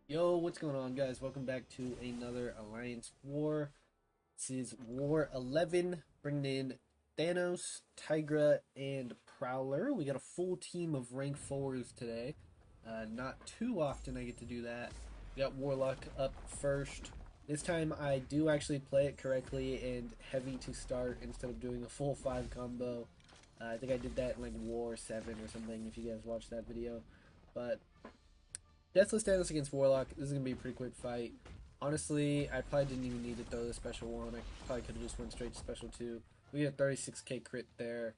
Yo, what's going on, guys? Welcome back to another Alliance War. This is War 11, bringing in Thanos, Tigra, and Prowler. We got a full team of rank 4s today. Not too often I get to do that. We got Warlock up first. This time I do actually play it correctly and heavy to start instead of doing a full 5 combo. I think I did that in like War 7 or something if you guys watched that video. But Deathless Thanos against Warlock. This is going to be a pretty quick fight. Honestly, I probably didn't even need to throw the special 1. I probably could have just went straight to special 2. We get a 36k crit there.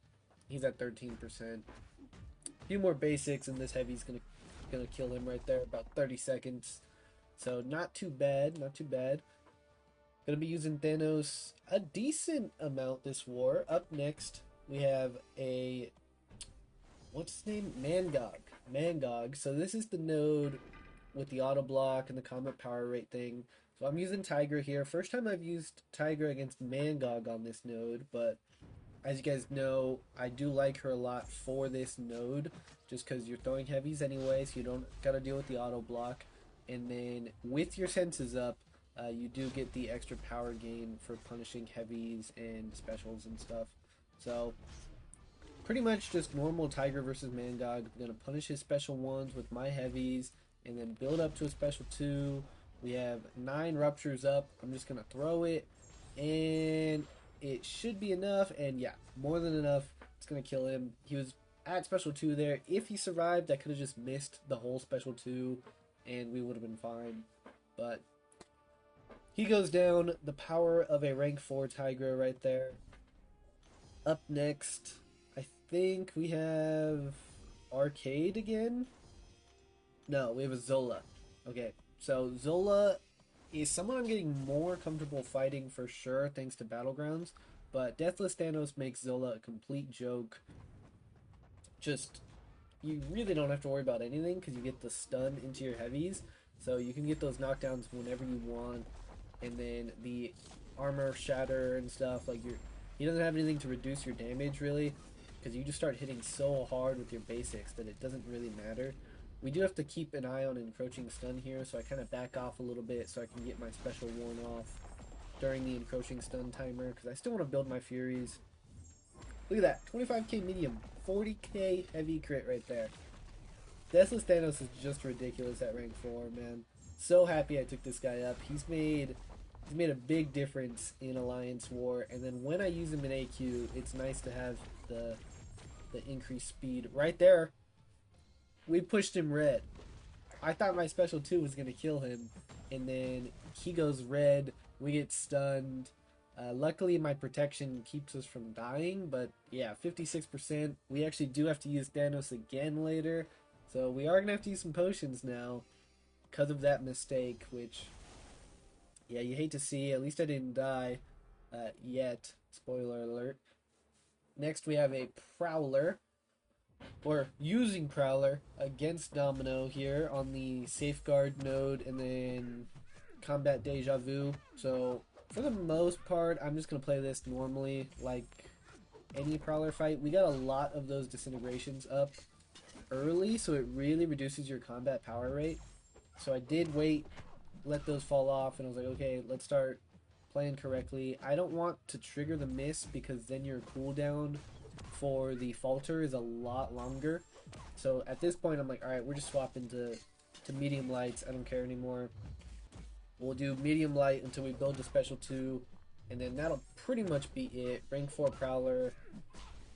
He's at 13%. A few more basics and this heavy's gonna kill him right there. About 30 seconds. So not too bad, not too bad. Gonna be using Thanos a decent amount this war. Up next, we have a what's his name? Mangog. Mangog. So this is the node with the auto block and the combat power rate thing. So I'm using Tigra here. First time I've used Tigra against Mangog on this node, but as you guys know, I do like her a lot for this node, just because you're throwing heavies anyway, so you don't gotta deal with the auto block. And then with your senses up, you do get the extra power gain for punishing heavies and specials and stuff. So pretty much just normal Tiger versus Mangog. I'm going to punish his special ones with my heavies and then build up to a special 2. We have 9 ruptures up. I'm just going to throw it and it should be enough. And yeah, more than enough. It's going to kill him. He was at special 2 there. If he survived, I could have just missed the whole special 2 and we would have been fine. But he goes down. The power of a rank 4 Tigra right there. Up next, I think we have Arcade again. No, we have a Zola. Okay, so Zola is someone I'm getting more comfortable fighting for sure, thanks to Battlegrounds. But Deathless Thanos makes Zola a complete joke. Just, you really don't have to worry about anything because you get the stun into your heavies. So you can get those knockdowns whenever you want. And then the armor shatter and stuff, like he doesn't have anything to reduce your damage really, because you just start hitting so hard with your basics that it doesn't really matter. We do have to keep an eye on encroaching stun here, so I kind of back off a little bit so I can get my special 1 off during the encroaching stun timer, because I still want to build my Furies. Look at that, 25k medium, 40k heavy crit right there. Deathless Thanos is just ridiculous at rank 4, man. So happy I took this guy up. He's made a big difference in Alliance War, and then when I use him in AQ, it's nice to have the increased speed. Right there, we pushed him red. I thought my special 2 was going to kill him, and then he goes red, we get stunned. Luckily, my protection keeps us from dying, but yeah, 56%. We actually do have to use Thanos again later, so we are going to have to use some potions now because of that mistake, which, yeah, you hate to see. At least I didn't die yet. Spoiler alert. Next, we have a Prowler. We're using Prowler against Domino here on the Safeguard node and then Combat Deja Vu. So, for the most part, I'm just going to play this normally like any Prowler fight. We got a lot of those disintegrations up early, so it really reduces your combat power rate. So I did wait, let those fall off, and I was like, okay, let's start playing correctly. I don't want to trigger the miss because then your cooldown for the falter is a lot longer. So at this point, I'm like, all right, we're just swapping to medium lights. I don't care anymore. We'll do medium light until we build the special 2, and then that'll pretty much be it. Rank 4 Prowler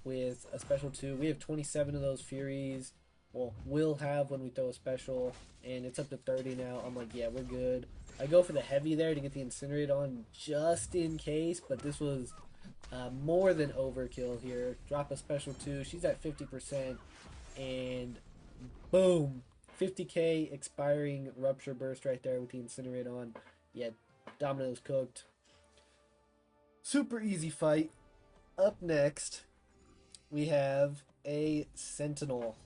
with a special 2. We have 27 of those Furies. Well, we'll have when we throw a special, and it's up to 30 now. I'm like, yeah, we're good. I go for the heavy there to get the Incinerate on just in case, but this was more than overkill here. Drop a special 2. She's at 50%, and boom, 50k expiring Rupture Burst right there with the Incinerate on. Yeah, Domino's cooked. Super easy fight. Up next, we have a Sentinel.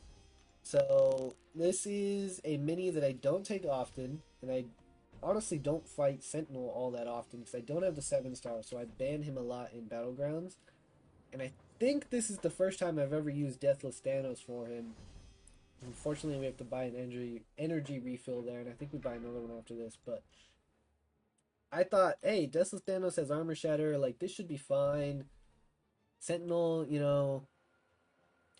So this is a mini that I don't take often, and I honestly don't fight Sentinel all that often because I don't have the 7-star, so I ban him a lot in Battlegrounds. And I think this is the first time I've ever used Deathless Thanos for him. Unfortunately, we have to buy an energy refill there, and I think we buy another one after this. But I thought, hey, Deathless Thanos has armor shatter. Like, this should be fine. Sentinel, you know,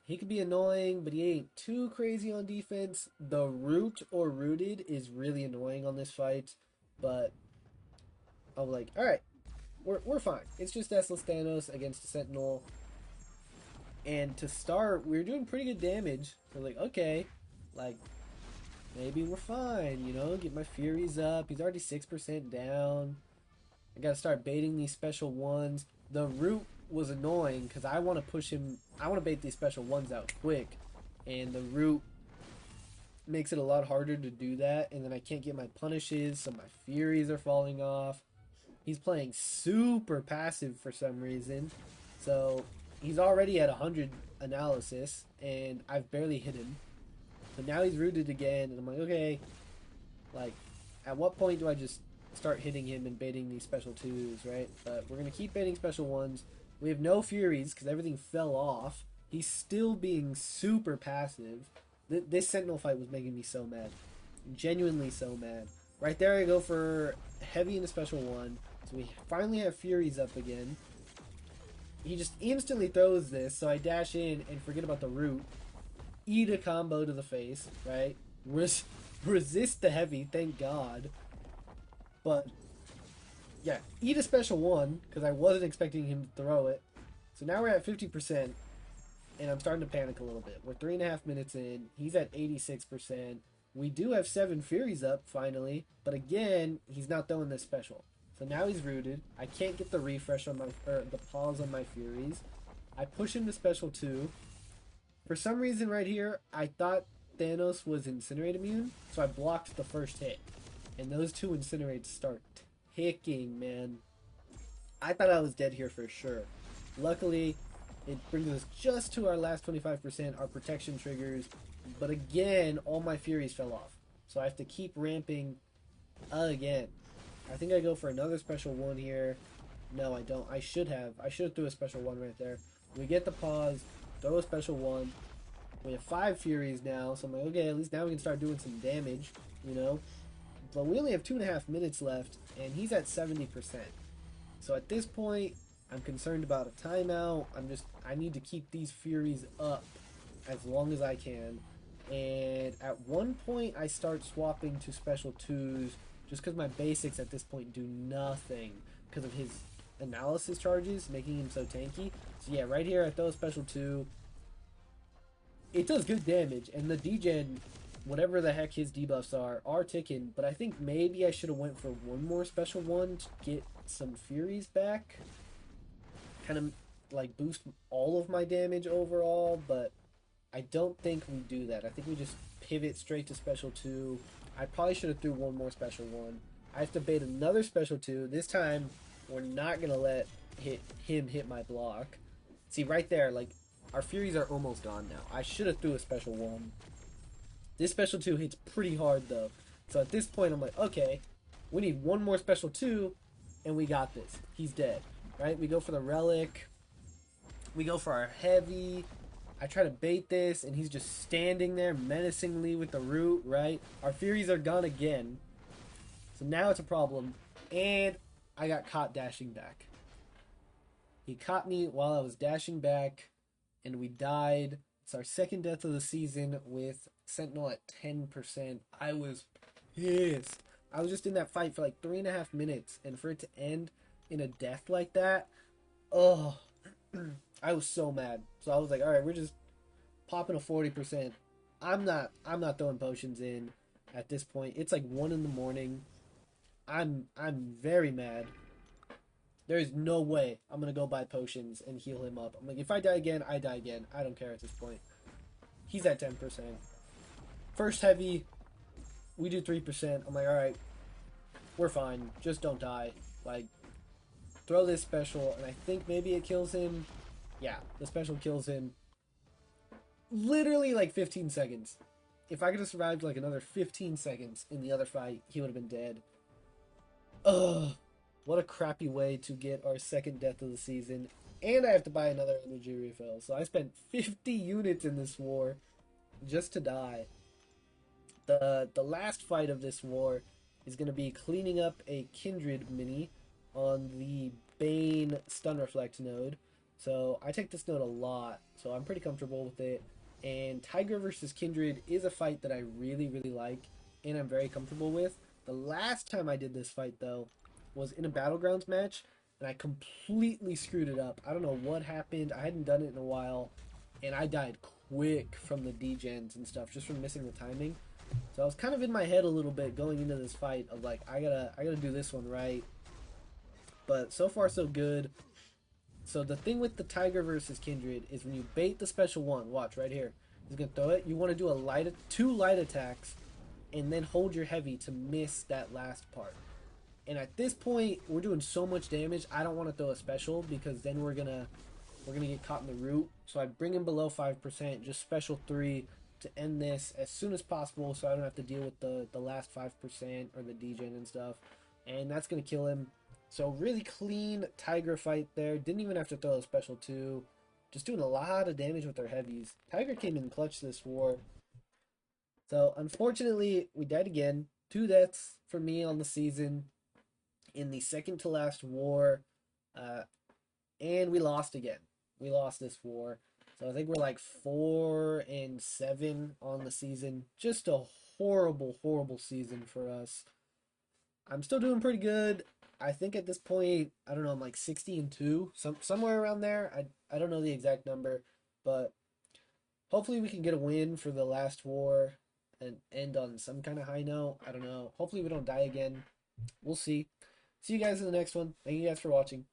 he could be annoying, but he ain't too crazy on defense. The root or rooted is really annoying on this fight, but I was like, all right, we're fine. It's just Deathless Thanos against a Sentinel. And to start, we were doing pretty good damage. So like, okay, like maybe we're fine, you know, get my Furies up. He's already 6% down. I gotta start baiting these special ones. The root was annoying because I want to push him. I want to bait these special ones out quick, and the root makes it a lot harder to do that. And then I can't get my punishes, so my Furies are falling off. He's playing super passive for some reason, so he's already at 100 analysis, and I've barely hit him. But now he's rooted again, and I'm like, okay, like, at what point do I just start hitting him and baiting these special twos, right? But we're going to keep baiting special ones. We have no Furies because everything fell off. He's still being super passive. This Sentinel fight was making me so mad. Genuinely so mad. Right there I go for heavy in a special one. So we finally have Furies up again. He just instantly throws this, so I dash in and forget about the root. Eat a combo to the face, right? Resist the heavy, thank God. But, yeah, eat a special one, because I wasn't expecting him to throw it. So now we're at 50%, and I'm starting to panic a little bit. We're 3.5 minutes in. He's at 86%. We do have 7 Furies up, finally. But again, he's not throwing this special. So now he's rooted. I can't get the refresh on the pause on my Furies. I push him to special 2. For some reason right here, I thought Thanos was Incinerate immune, so I blocked the first hit. And those 2 Incinerates start ticking, man. I thought I was dead here for sure. Luckily, it brings us just to our last 25%, our protection triggers. But again, all my Furies fell off. So I have to keep ramping again. I think I go for another special one here. No, I don't. I should have threw a special one right there. We get the pause, throw a special one. We have 5 Furies now, so I'm like, okay, at least now we can start doing some damage, you know? But we only have 2.5 minutes left, and he's at 70%. So at this point, I'm concerned about a timeout. I need to keep these Furies up as long as I can. And at one point, I start swapping to special 2s, just because my basics at this point do nothing because of his analysis charges, making him so tanky. So yeah, right here I throw a special 2. It does good damage, and the degen, whatever the heck his debuffs are ticking, but I think maybe I should have went for one more special one to get some Furies back. Kind of like boost all of my damage overall, but I don't think we do that. I think we just pivot straight to special 2. I probably should have threw one more special one. I have to bait another special 2. This time, we're not going to let him hit my block. See, right there, like, our Furies are almost gone now. I should have threw a special one. This special 2 hits pretty hard, though. So at this point, I'm like, okay, we need one more special 2, and we got this. He's dead, right? We go for the Relic. We go for our Heavy. I try to bait this, and he's just standing there menacingly with the root, right? Our Furies are gone again. So now it's a problem. And I got caught dashing back. He caught me while I was dashing back, and we died. It's our second death of the season with Sentinel at 10%. I was pissed. I was just in that fight for like 3.5 minutes, and for it to end in a death like that, oh, I was so mad. So I was like, all right, we're just popping a 40%. I'm not throwing potions in at this point. It's like 1 in the morning. I'm very mad. There is no way I'm gonna go buy potions and heal him up. I'm like, if I die again, I die again. I don't care at this point. He's at 10%. First heavy, we do 3%. I'm like, all right, we're fine. Just don't die. Like, throw this special, and I think maybe it kills him. Yeah, the special kills him. Literally like 15 seconds. If I could have survived like another 15 seconds in the other fight, he would have been dead. Ugh. What a crappy way to get our second death of the season. And I have to buy another energy refill. So I spent 50 units in this war. just to die. The last fight of this war is going to be cleaning up a Kindred mini on the Bane Stun Reflect node. So I take this node a lot, so I'm pretty comfortable with it. And Tigra versus Kindred is a fight that I really, really like and I'm very comfortable with. The last time I did this fight, though, was in a Battlegrounds match, and I completely screwed it up. I don't know what happened. I hadn't done it in a while, and I died quick from the degens and stuff, just from missing the timing. So I was kind of in my head a little bit going into this fight of like, I gotta do this one right. But so far so good. So the thing with the Tiger versus Kindred is when you bait the special one, watch right here. He's gonna throw it. You want to do two light attacks, and then hold your heavy to miss that last part. And at this point, we're doing so much damage. I don't want to throw a special because then we're gonna get caught in the root. So I bring him below 5%, just special 3 to end this as soon as possible, so I don't have to deal with the last 5% or the degen and stuff. And that's gonna kill him. So really clean Tiger fight there. Didn't even have to throw a special 2. Just doing a lot of damage with their heavies. Tiger came in clutch this war. So unfortunately, we died again. 2 deaths for me on the season in the second to last war, and we lost again. We lost this war, so I think we're like 4-7 on the season. Just a horrible, horrible season for us. I'm still doing pretty good. I think at this point, I don't know, I'm like 60-2, somewhere around there. I don't know the exact number, but hopefully we can get a win for the last war and end on some kind of high note. I don't know. Hopefully we don't die again. We'll see. See you guys in the next one. Thank you guys for watching.